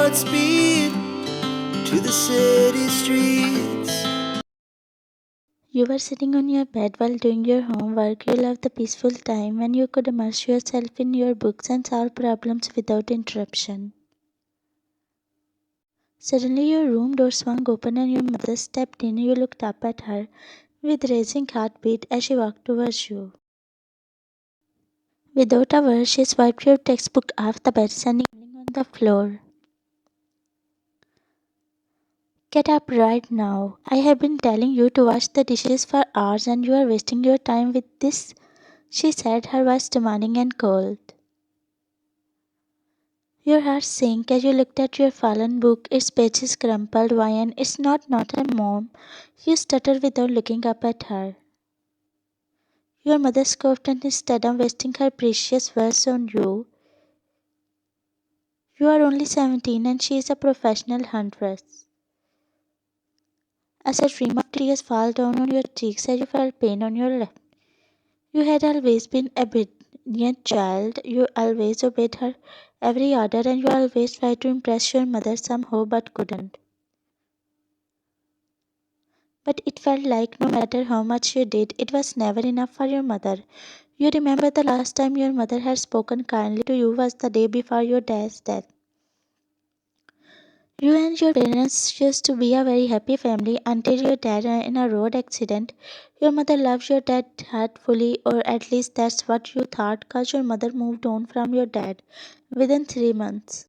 Godspeed to the city streets. You were sitting on your bed while doing your homework. You loved the peaceful time when you could immerse yourself in your books and solve problems without interruption. Suddenly, your room door swung open and your mother stepped in. You looked up at her with racing heartbeat as she walked towards you. Without a word, she swiped your textbook off the bed, sending it on the floor. Get up right now. I have been telling you to wash the dishes for hours and you are wasting your time with this, she said, her voice demanding and cold. Your heart sank as you looked at your fallen book, its pages crumpled. Why? It's not a mom. You stuttered without looking up at her. Your mother scoffed and instead of wasting her precious words on you, you are only 17 and she is a professional huntress. As a stream of tears fall down on your cheeks as you felt pain on your left. You had always been a obedient child. You always obeyed her every order and you always tried to impress your mother somehow but couldn't. But it felt like no matter how much you did, it was never enough for your mother. You remember the last time your mother had spoken kindly to you was the day before your dad's death. You and your parents used to be a very happy family until your dad in a road accident. Your mother loves your dad heartfully, or at least that's what you thought, because your mother moved on from your dad within 3 months.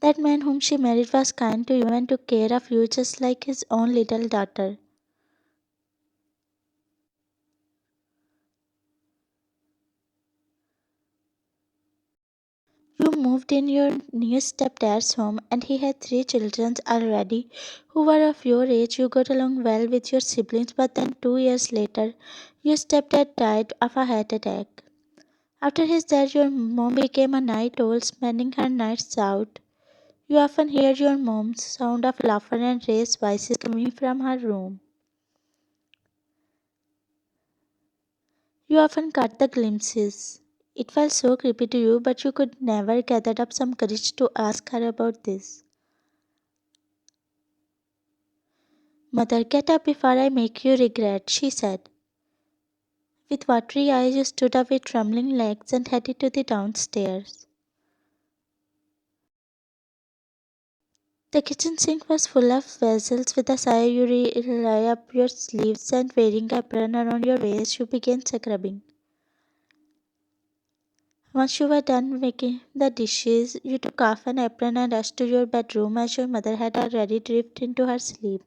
That man whom she married was kind to you and took care of you just like his own little daughter. You moved in your new stepdad's home, and he had 3 children already who were of your age. You got along well with your siblings, but then 2 years later, your stepdad died of a heart attack. After his death, your mom became a night owl, spending her nights out. You often hear your mom's sound of laughter and raised voices coming from her room. You often caught the glimpses. It felt so creepy to you, but you could never gather up some courage to ask her about this. Mother, get up before I make you regret, she said. With watery eyes, you stood up with trembling legs and headed to the downstairs. The kitchen sink was full of vessels. With a sigh, you lay up your sleeves and wearing a apron around your waist, you began scrubbing. Once you were done making the dishes, you took off an apron and rushed to your bedroom as your mother had already drifted into her sleep.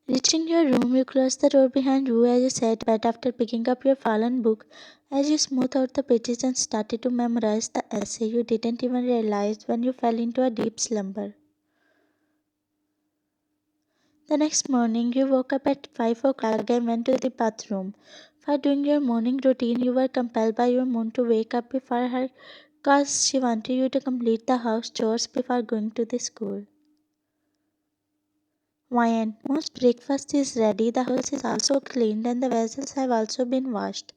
Reaching your room, you closed the door behind you as you sat bed after picking up your fallen book. As you smoothed out the pages and started to memorize the essay, you didn't even realize when you fell into a deep slumber. The next morning, you woke up at 5 o'clock and went to the bathroom. For doing your morning routine, you were compelled by your mom to wake up before her because she wanted you to complete the house chores before going to the school. Wine. Mom's breakfast is ready, the house is also cleaned, and the vessels have also been washed.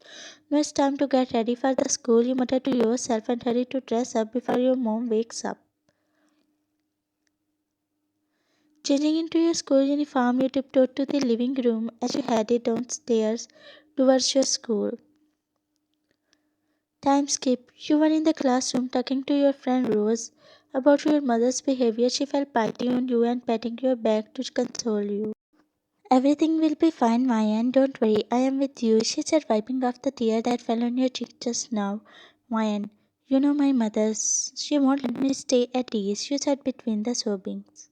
Now it's time to get ready for the school, you mutter to yourself and hurry to dress up before your mom wakes up. Changing into your school uniform, you tiptoed to the living room as you headed downstairs towards your school. Time skip. You were in the classroom talking to your friend Rose about your mother's behavior. She felt pity on you and patting your back to console you. Everything will be fine, Mayan. Don't worry. I am with you, she said, wiping off the tear that fell on your cheek just now. Mayan, you know my mother's. She won't let me stay at ease, you said between the sobbings.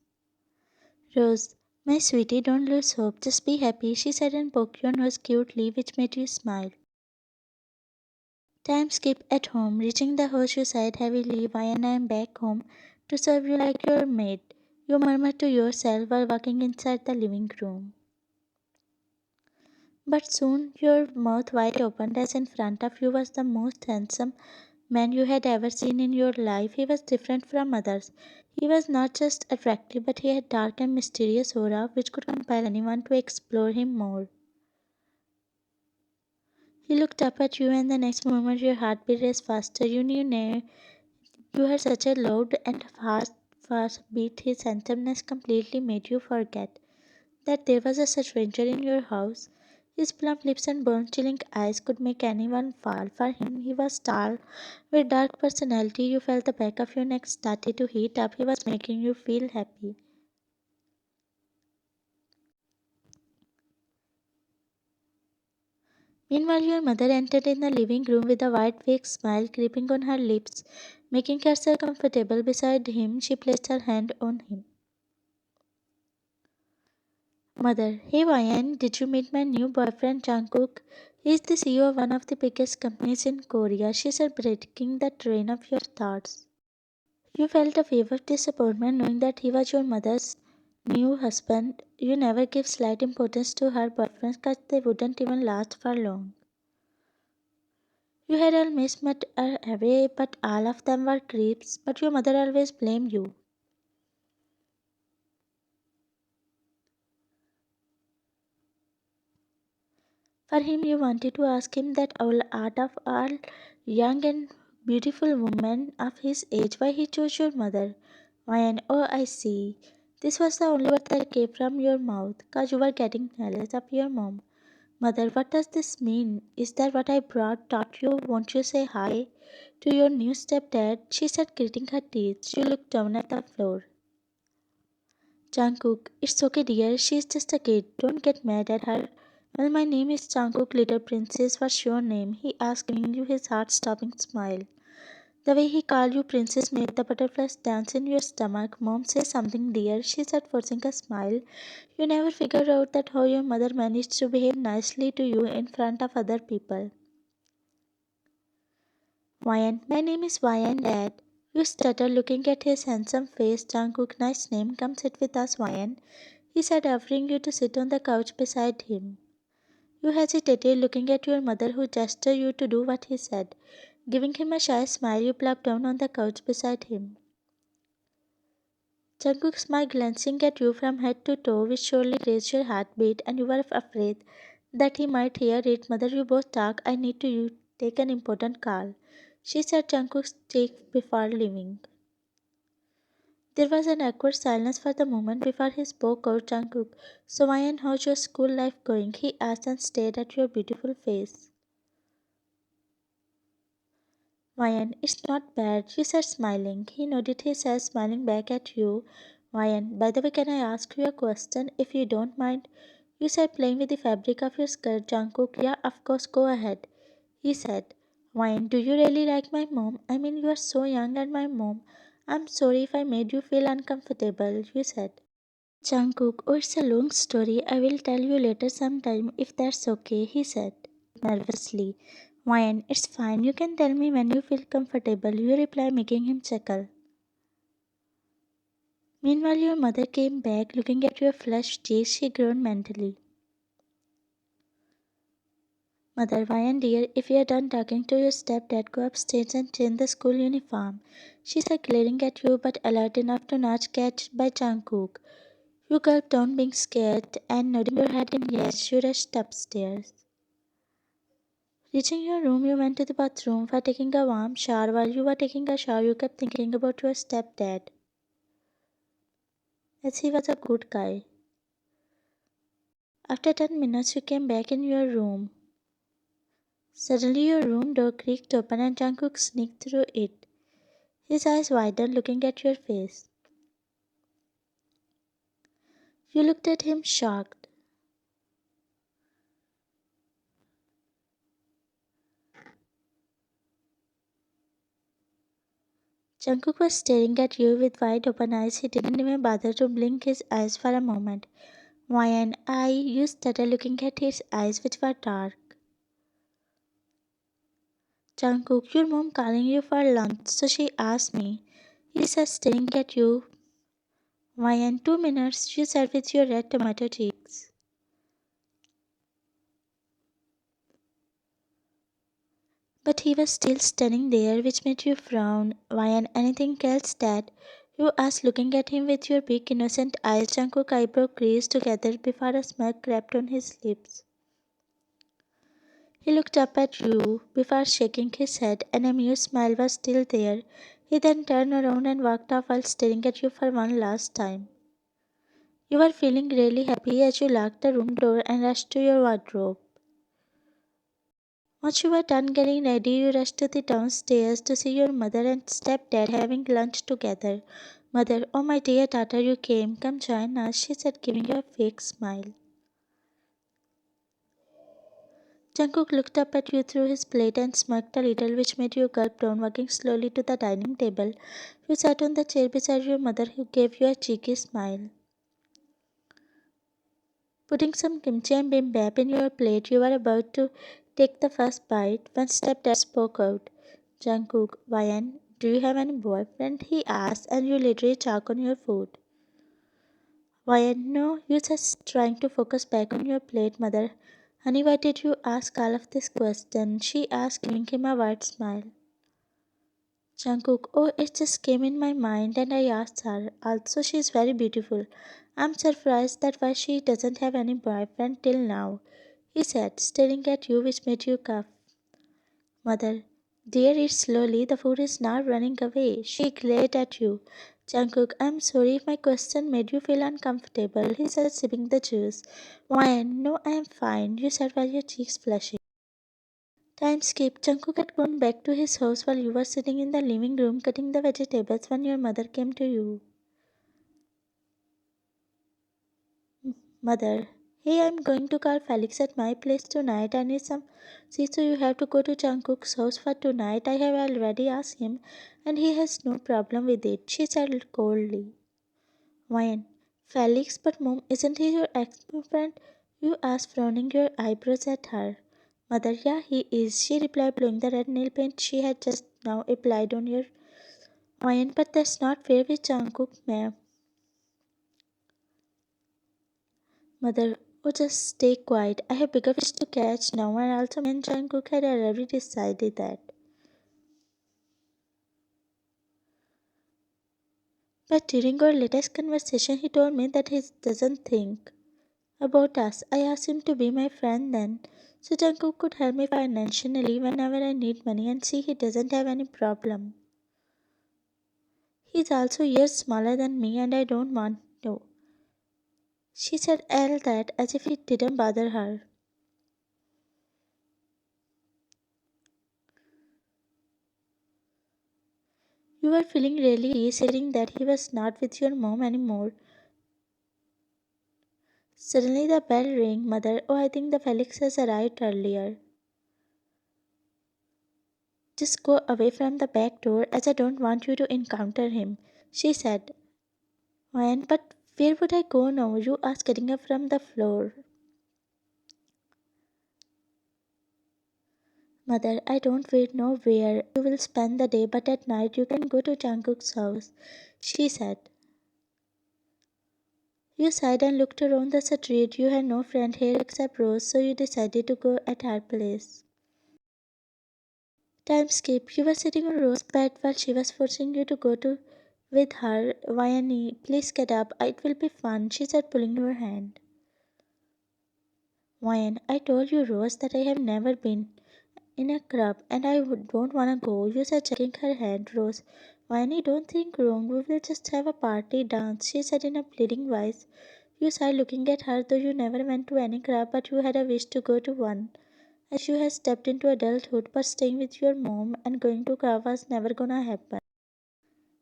Rose, my sweetie, don't lose hope. Just be happy, she said and poked your nose cutely, which made you smile. Time skip at home. Reaching the house, you sighed heavily. Mayan, I am back home to serve you like your maid, you murmured to yourself while walking inside the living room. But soon your mouth wide opened as in front of you was the most handsome man you had ever seen in your life. He was different from others. He was not just attractive, but he had dark and mysterious aura which could compel anyone to explore him more. He looked up at you, and the next moment your heartbeat raced faster. You knew you had such a loud and fast beat. His handsomeness completely made you forget that there was a stranger in your house. His plump lips and bone-chilling eyes could make anyone fall. For him, he was tall, with dark personality. You felt the back of your neck started to heat up. He was making you feel happy. Meanwhile, your mother entered in the living room with a wide fake smile creeping on her lips. Making herself comfortable beside him, she placed her hand on him. Mother, hey Ryan, did you meet my new boyfriend Jungkook? He's the CEO of one of the biggest companies in Korea. She said, breaking the train of your thoughts. You felt a wave of disappointment knowing that he was your mother's new husband. You never give slight importance to her boyfriends because they wouldn't even last for long. You had almost met her away, but all of them were creeps. But your mother always blamed you. For him, you wanted to ask him that all out of all young and beautiful women of his age, why he chose your mother. Why, and oh, I see. This was the only word that came from your mouth, cause you were getting jealous of your mom. Mother, what does this mean? Is that what I brought taught you? Won't you say hi to your new stepdad? She said, gritting her teeth. She looked down at the floor. Jungkook, it's okay, dear. She's just a kid. Don't get mad at her. Well, my name is Jungkook, little princess. What's your name? He asked, giving you his heart-stopping smile. The way he called you princess made the butterflies dance in your stomach. Mom, say something, dear, she said, forcing a smile. You never figured out that how your mother managed to behave nicely to you in front of other people. Ryan, my name is Ryan, Dad. You stuttered, looking at his handsome face. Jungkook, nice name. Come sit with us, Ryan. He said, offering you to sit on the couch beside him. You hesitated, looking at your mother, who gestured you to do what he said. Giving him a shy smile, you plopped down on the couch beside him. Jungkook smiled, glancing at you from head to toe, which surely raised your heartbeat, and you were afraid that he might hear it. Mother, you both talk. I need to you take an important call. She said Jungkook's take before leaving. There was an awkward silence for the moment before he spoke out. Jungkook, so why and how's your school life going? He asked and stared at your beautiful face. Ryan, it's not bad, you said smiling. He nodded his head, smiling back at you. Ryan, by the way, can I ask you a question if you don't mind? You said playing with the fabric of your skirt, Jungkook. Yeah, of course, go ahead. He said, Ryan, do you really like my mom? I mean, you are so young and my mom. I'm sorry if I made you feel uncomfortable, you said. Jungkook, oh, it's a long story. I will tell you later sometime if that's okay, he said nervously. Ryan, it's fine. You can tell me when you feel comfortable, you reply, making him chuckle. Meanwhile, your mother came back, looking at your flushed cheeks. She groaned mentally. Mother, Ryan dear, if you're done talking to your stepdad, go upstairs and change the school uniform. She said, glaring at you, but alert enough to not catch by Jungkook. You gulped down, being scared, and nodding your head in yes, you rushed upstairs. Reaching your room, you went to the bathroom for taking a warm shower. While you were taking a shower, you kept thinking about your stepdad, as he was a good guy. After 10 minutes, you came back in your room. Suddenly, your room door creaked open and Jungkook sneaked through it, his eyes widened, looking at your face. You looked at him, shocked. Jungkook was staring at you with wide open eyes. He didn't even bother to blink his eyes for a moment. Why and I, you started looking at his eyes, which were dark. Jungkook, your mom calling you for lunch, so she asked me. He said, staring at you. Why, in 2 minutes, you said with your red tomato cheeks. But he was still standing there, which made you frown. Why, and anything else that? You asked, looking at him with your big innocent eyes. Jungkook eyebrow creased together before a smirk crept on his lips. He looked up at you before shaking his head. An amused smile was still there. He then turned around and walked off while staring at you for one last time. You were feeling really happy as you locked the room door and rushed to your wardrobe. Once you were done getting ready, you rushed to the downstairs to see your mother and stepdad having lunch together. Mother, oh my dear daughter, you came. Come join us, she said, giving you a fake smile. Jungkook looked up at you through his plate and smirked a little, which made you gulp down, walking slowly to the dining table. You sat on the chair beside your mother, who gave you a cheeky smile. Putting some kimchi and bibimbap in your plate, you were about to take the first bite when stepdad spoke out. Jungkook, Ryan, do you have any boyfriend? He asked, and you literally choke on your food. Ryan, no, you just trying to focus back on your plate, mother. Honey, why did you ask all of this question? She asked, giving him a wide smile. Jungkook, oh, it just came in my mind and I asked her. Also, she is very beautiful. I'm surprised that why she doesn't have any boyfriend till now, he said, staring at you, which made you cough. Mother, dear, eat slowly. The food is now running away. She glared at you. Jungkook, I'm sorry if my question made you feel uncomfortable, he said, sipping the juice. Why, no, I'm fine, you said while your cheeks flushing. Time skip. Jungkook had gone back to his house while you were sitting in the living room cutting the vegetables when your mother came to you. Mother, hey, I'm going to call Felix at my place tonight. I need some. See, so you have to go to Jungkook's house for tonight. I have already asked him, and he has no problem with it, she said coldly. Wine. Felix, but mom, isn't he your ex-boyfriend? You asked, frowning your eyebrows at her. Mother, yeah, he is, she replied, blowing the red nail paint she had just now applied on your wine. But that's not fair with Jungkook, ma'am. Mother, oh, just stay quiet. I have bigger fish to catch now, and also me and Jungkook had already decided that. But during our latest conversation, he told me that he doesn't think about us. I asked him to be my friend then, so Jungkook could help me financially whenever I need money, and see, he doesn't have any problem. He's also years smaller than me, and I don't want to. She said all that as if it didn't bother her. You were feeling really teased hearing that he was not with your mom anymore. Suddenly the bell rang. Mother, oh, I think the Felix has arrived earlier. Just go away from the back door as I don't want you to encounter him, she said. When, but where would I go now? You asked, getting up from the floor. Mother, I don't wait nowhere. You will spend the day, but at night you can go to Jungkook's house, she said. You sighed and looked around the street. You had no friend here except Rose, so you decided to go at her place. Time skip. You were sitting on Rose's bed while she was forcing you to go to with her. Vianney, please get up. It will be fun, she said, pulling your hand. Vian, I told you, Rose, that I have never been in a club and don't wanna go. You said, shaking her hand. Rose, Vianney, don't think wrong. We will just have a party dance, she said in a pleading voice. You sighed, looking at her, though you never went to any club, but you had a wish to go to one. As you had stepped into adulthood, but staying with your mom and going to club was never gonna happen.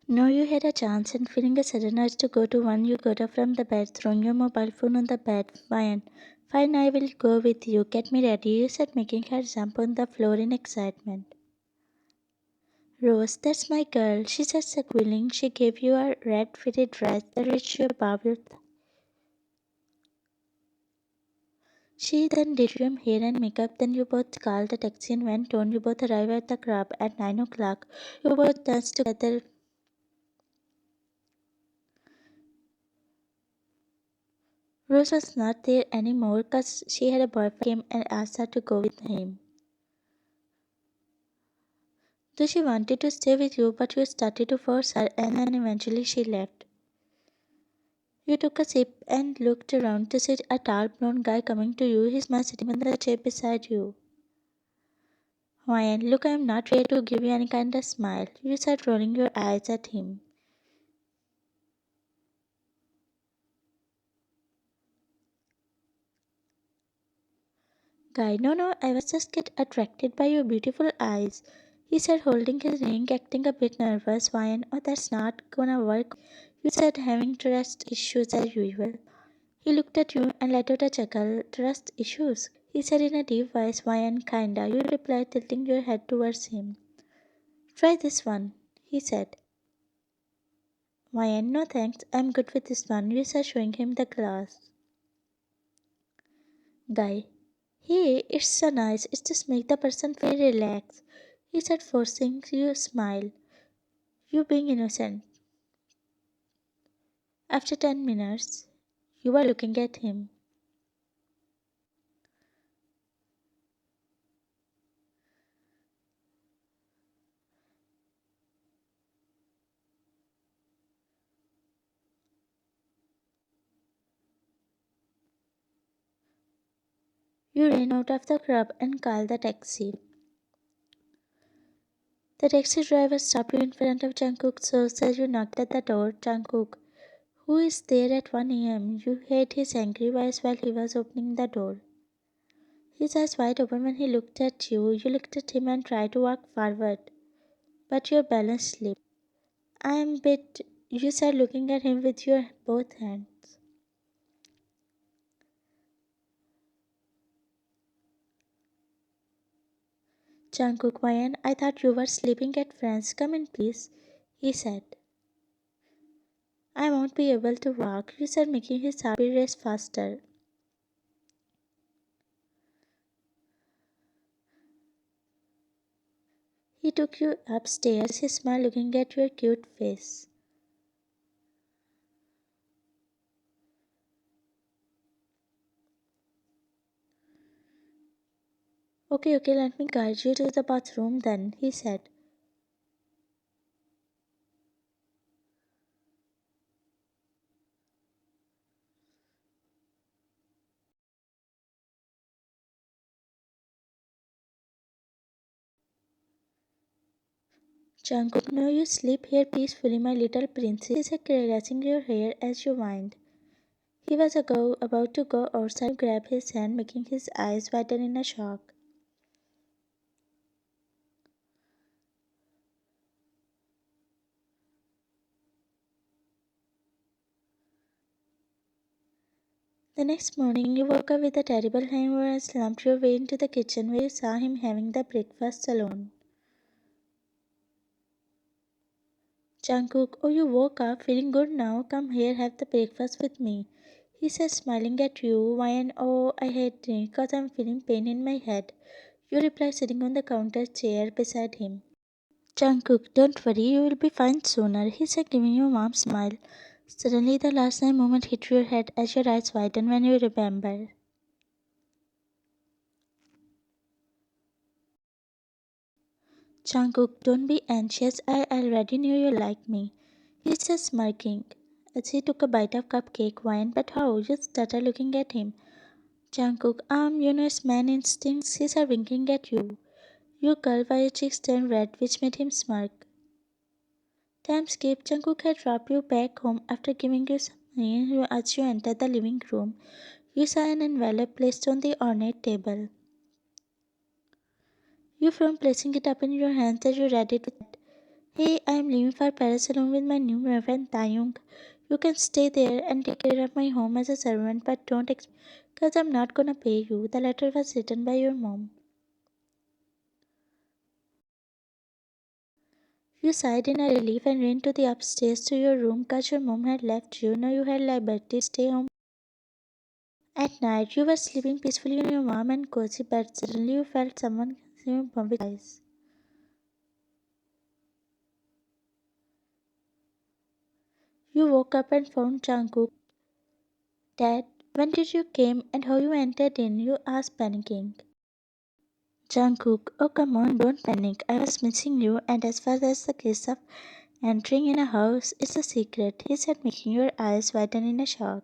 Now you had a chance, and feeling a sudden urge to go to one, you got up from the bed, throwing your mobile phone on the bed. Fine, fine, I will go with you. Get me ready, you said, making her jump on the floor in excitement. Rose, that's my girl, she said, squealing. She gave you a red fitted dress that reached your bubble. She then did your hair and makeup. Then you both called a taxi and went on. You both arrived at the club at 9 o'clock. You both danced together. Rose was not there anymore because she had a boyfriend came and asked her to go with him. Though she wanted to stay with you, but you started to force her, and then eventually she left. You took a sip and looked around to see a tall blonde guy coming to you, his man sitting on the chair beside you. Ryan, look, I am not ready to give you any kind of smile. You said, rolling your eyes at him. Guy, no, no, I was just get attracted by your beautiful eyes. He said, holding his ring, acting a bit nervous. Ryan, oh, that's not gonna work. You said, having trust issues as usual. He looked at you and let out a chuckle. Trust issues? He said in a deep voice, Ryan, kinda. You replied, tilting your head towards him. Try this one, he said. Ryan, no thanks, I'm good with this one. You said, showing him the glass. Guy, hey, it's so nice. It just make the person feel relaxed. He said, forcing you to smile. You being innocent. After 10 minutes, you were looking at him. You ran out of the club and called the taxi. The taxi driver stopped you in front of Jungkook's house as you knocked at the door. Jungkook, who is there at 1 a.m.? You heard his angry voice while he was opening the door. His eyes wide open when he looked at you. You looked at him and tried to walk forward, but your balance slipped. I am bit, you said, looking at him with your both hands. Jungkook, Mayan, I thought you were sleeping at friends. Come in, please, he said. I won't be able to walk, you said, making his heartbeat race faster. He took you upstairs, his smile looking at your cute face. Okay, okay, let me guide you to the bathroom then, he said. Jungkook, no, you sleep here peacefully, my little princess, he said, caressing your hair as you whined. He was about to go outside. You grabbed his hand, making his eyes widen in a shock. The next morning, you woke up with a terrible hangover and slumped your way into the kitchen where you saw him having the breakfast alone. Jungkook, oh, you woke up feeling good now. Come here, have the breakfast with me. He says, smiling at you. Why and oh, I hate drink because I'm feeling pain in my head. You reply, sitting on the counter chair beside him. Jungkook, don't worry, you will be fine sooner, he said, giving you a warm smile. Suddenly, the last night moment hit your head as your eyes widen when you remember. Jungkook, don't be anxious. I already knew you liked me. He said, smirking as he took a bite of cupcake wine. But how? You started looking at him. Jungkook, you know, it's man instincts. He said, winking at you. You curled while your cheeks turned red, which made him smirk. Time skip. Jungkook had dropped you back home after giving you some money as you entered the living room. You saw an envelope placed on the ornate table. You frowned, placing it up in your hands as you read it. Hey, I am leaving for Paris along with my new boyfriend Taeyong. You can stay there and take care of my home as a servant, but don't expect me, cause I'm not gonna pay you. The letter was written by your mom. You sighed in a relief and ran to the upstairs to your room cause your mom had left you. Now you had liberty to stay home. At night, you were sleeping peacefully in your warm and cozy bed. Suddenly, you felt someone kissing your bum with eyes. You woke up and found Jungkook. Dad, when did you came and how you entered in? You asked, panicking. Jungkook, oh come on, don't panic. I was missing you, and as far as the case of entering in a house, it's a secret, he said, making your eyes widen in a shock.